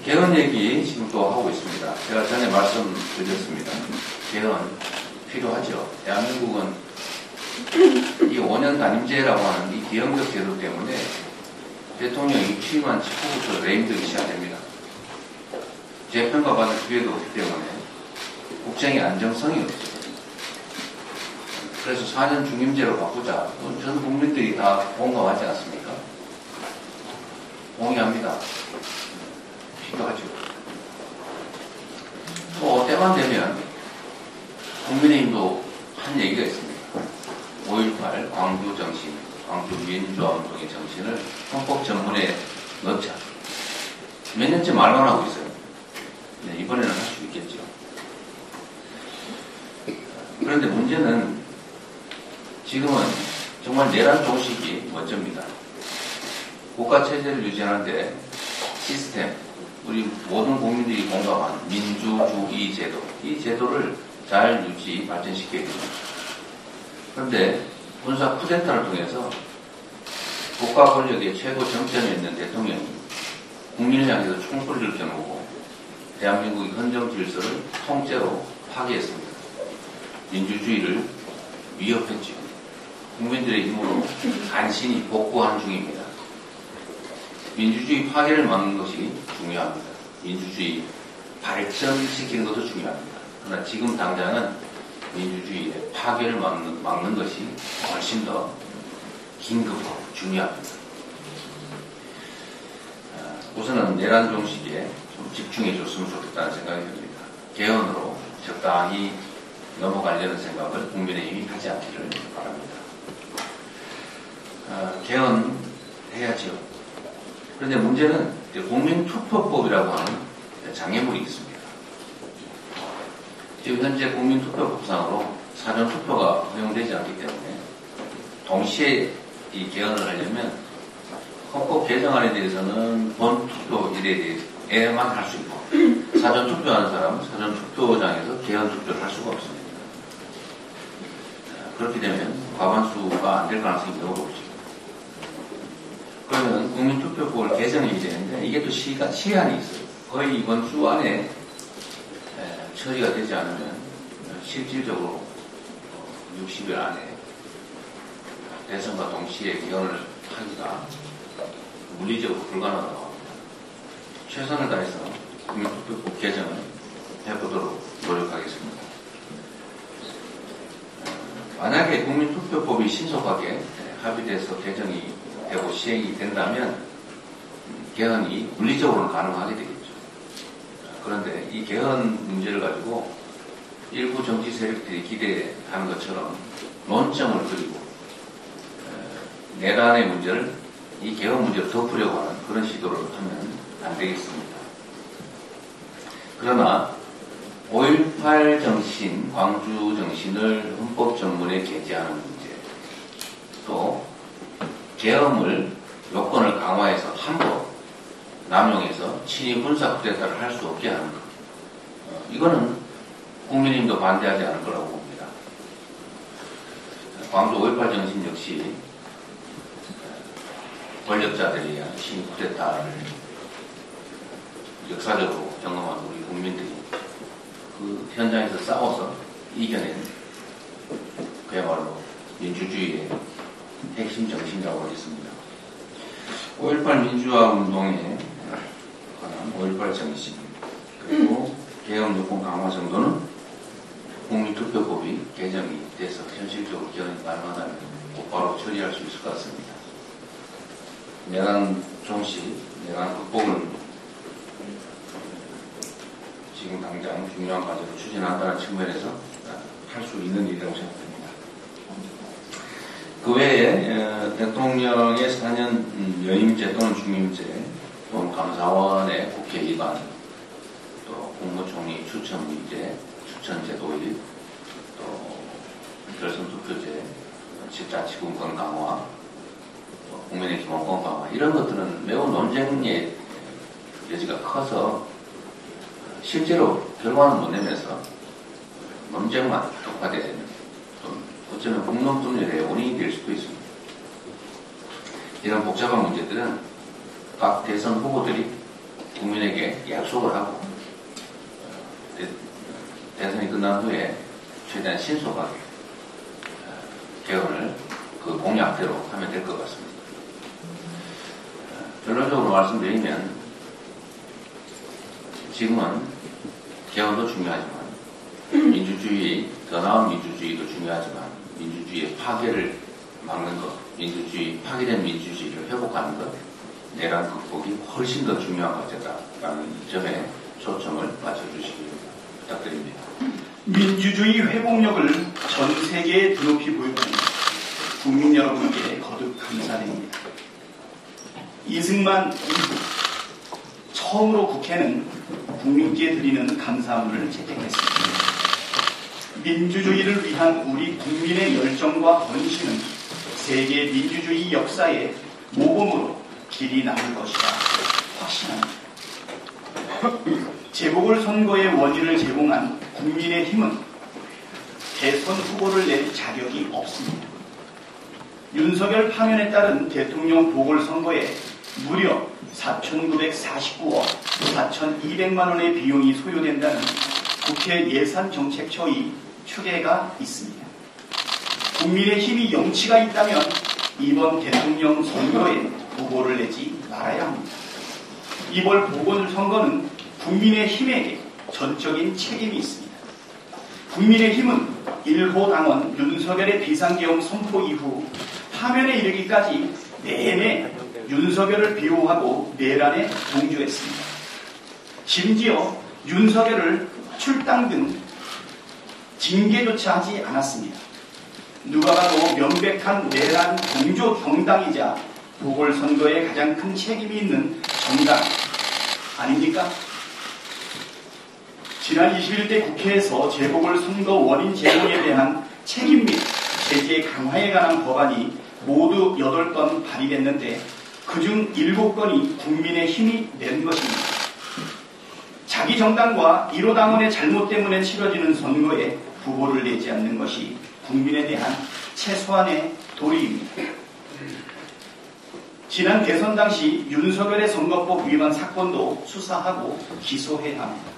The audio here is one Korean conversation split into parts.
개헌 얘기 지금 또 하고 있습니다. 제가 전에 말씀드렸습니다. 개헌 필요하죠. 대한민국은 이 5년 단임제라고 하는 이 기형적 제도 때문에 대통령이 취임한 직후부터 레임덕이 시작됩니다. 재평가받을 기회도 없기 때문에 국정의 안정성이 없어요. 그래서 4년 중임제로 바꾸자. 전 국민들이 다 공감하지 않습니까? 동의합니다. 필요하죠. 또 때만 되면 국민의힘도 한 얘기가 있습니다. 5.18 광주 정신, 광주 민주화 운동의 정신을 헌법 전문에 넣자. 몇 년째 말만 하고 있어요. 네, 이번에는 할 수 있겠죠. 그런데 문제는 지금은 정말 내란 종식이 먼저입니다. 국가체제를 유지하는데 시스템, 우리 모든 국민들이 공감한 민주주의 제도, 이 제도를 잘 유지, 발전시켜야 됩니다. 그런데 군사 쿠데타를 통해서 국가 권력의 최고 정점에 있는 대통령이 국민을 향해서 총소리를 겨누고 대한민국의 헌정 질서를 통째로 파괴했습니다. 민주주의를 위협했죠. 국민들의 힘으로 간신히 복구하는 중입니다. 민주주의 파괴를 막는 것이 중요합니다. 민주주의 발전시키는 것도 중요합니다. 그러나 지금 당장은 민주주의의 파괴를 막는 것이 훨씬 더 긴급하고 중요합니다. 우선은 내란 종식에 좀 집중해 줬으면 좋겠다는 생각이 듭니다. 개헌으로 적당히 넘어가려는 생각을 국민의힘이 하지 않기를 바랍니다. 개헌해야죠. 그런데 문제는 국민투표법이라고 하는 장애물이 있습니다. 지금 현재 국민투표법상으로 사전투표가 허용되지 않기 때문에 동시에 이 개헌을 하려면 헌법 개정안에 대해서는 본투표일에만 할 수 있고 사전투표하는 사람은 사전투표장에서 개헌투표를 할 수가 없습니다. 그렇게 되면 과반수가 안 될 가능성이 매우 높죠. 그러면 국민투표법을 개정해야 되는데 이게 또 시한이 있어요. 거의 이번 주 안에 처리가 되지 않으면 실질적으로 60일 안에 대선과 동시에 개헌을 하기가 물리적으로 불가능하다고 합니다. 최선을 다해서 국민투표법 개정을 해보도록 노력하겠습니다. 만약에 국민투표법이 신속하게 합의돼서 개정이 되고 시행이 된다면 개헌이 물리적으로는 가능하게 되겠죠. 그런데 이 개헌 문제를 가지고 일부 정치 세력들이 기대하는 것처럼 논점을 그리고 내란의 문제를 이 개헌 문제로 덮으려고 하는 그런 시도를 하면 안 되겠습니다. 그러나 5.18 정신, 광주 정신을 헌법 전문에 게재하는 문제, 또 계엄을 요건을 강화해서 함부로 남용해서 친위 군사 쿠데타를 할 수 없게 하는 것, 이거는 국민님도 반대하지 않을 거라고 봅니다. 광주 5.18 정신 역시 권력자들에 의한 친위 쿠데타를 역사적으로 경험한 우리 국민들이 그 현장에서 싸워서 이겨낸 그야말로 민주주의의 핵심 정신이라고 하겠습니다. 5.18 민주화 운동에 관한 5.18 정신, 그리고 개헌 요건 강화 정도는 국민투표법이 개정이 돼서 현실적으로 개헌이 가능하다면 곧바로 처리할 수 있을 것 같습니다. 내란 종식, 내란 극복을 지금 당장 중요한 과제로 추진한다는 측면에서 할 수 있는 일이라고 생각합니다. 그 외에 대통령의 4년 연임제 또는 중임제, 또는 감사원의 국회 일반, 또 국무총리 추천제, 추천제도일, 또 결선투표제, 집자치분권 강화, 또 국민의 기본권 강화, 이런 것들은 매우 논쟁의 여지가 커서 실제로 결과는 못 내면서 논쟁만 독파되는, 어쩌면 국론분열의 원인이 될 수도 있습니다. 이런 복잡한 문제들은 각 대선 후보들이 국민에게 약속을 하고 대선이 끝난 후에 최대한 신속하게 개헌을 그 공약대로 하면 될 것 같습니다. 결론적으로 말씀드리면 지금은 개헌도 중요하지만 민주주의, 더 나은 민주주의도 중요하지만 민주주의의 파괴를 막는 것, 파괴된 민주주의를 회복하는 것, 내란 극복이 훨씬 더 중요한 과제다라는 점에 초점을 맞춰주시기 부탁드립니다. 민주주의 회복력을 전 세계에 드높이 보여주는 국민 여러분께 거듭 감사드립니다. 이승만 이후 처음으로 국회는 국민께 드리는 감사문을 채택했습니다. 민주주의를 위한 우리 국민의 열정과 헌신은 세계 민주주의 역사의 모범으로 길이 남을 것이라 확신합니다. 재보궐선거의 원인을 제공한 국민의힘은 대선 후보를 낼 자격이 없습니다. 윤석열 파면에 따른 대통령 보궐선거에 무려 4,949억 4,200만 원의 비용이 소요된다는 국회 예산정책처의 추계가 있습니다. 국민의힘이 영치가 있다면 이번 대통령 선거에 후보를 내지 말아야 합니다. 이번 보궐선거는 국민의힘에게 전적인 책임이 있습니다. 국민의힘은 1호 당원 윤석열의 비상계엄 선포 이후 파면에 이르기까지 내내 윤석열을 비호하고 내란에 동조했습니다. 심지어 윤석열을 출당 등 징계조차 하지 않았습니다. 누가 봐도 명백한 내란 동조 정당이자 보궐선거에 가장 큰 책임이 있는 정당 아닙니까? 지난 21대 국회에서 재보궐선거 원인 제공에 대한 책임 및 제재 강화에 관한 법안이 모두 8건 발의됐는데 그중 7건이 국민의힘이 낸 것입니다. 자기 정당과 1호 당원의 잘못 때문에 치러지는 선거에 후보를 내지 않는 것이 국민에 대한 최소한의 도리입니다. 지난 대선 당시 윤석열의 선거법 위반 사건도 수사하고 기소해야 합니다.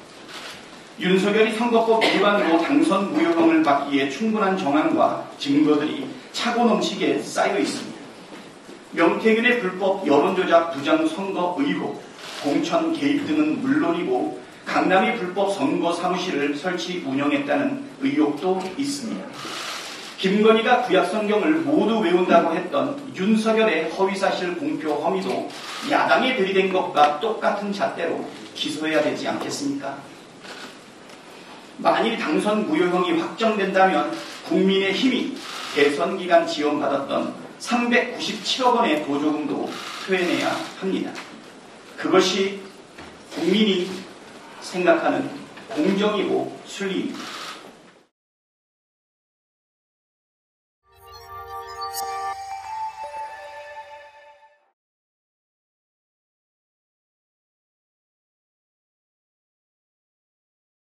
윤석열이 선거법 위반으로 당선 무효형을 받기에 충분한 정황과 증거들이 차고 넘치게 쌓여 있습니다. 명태균의 불법 여론조작 부정 선거 의혹, 공천 개입 등은 물론이고 강남이 불법 선거 사무실을 설치 운영했다는 의혹도 있습니다. 김건희가 구약성경을 모두 외운다고 했던 윤석열의 허위사실 공표 혐의도 야당에 들이댄 것과 똑같은 잣대로 기소해야 되지 않겠습니까? 만일 당선 무효형이 확정된다면 국민의힘이 대선 기간 지원받았던 397억 원의 보조금도 토해내야 합니다. 그것이 국민이 생각하는 공정이고 순리입니다.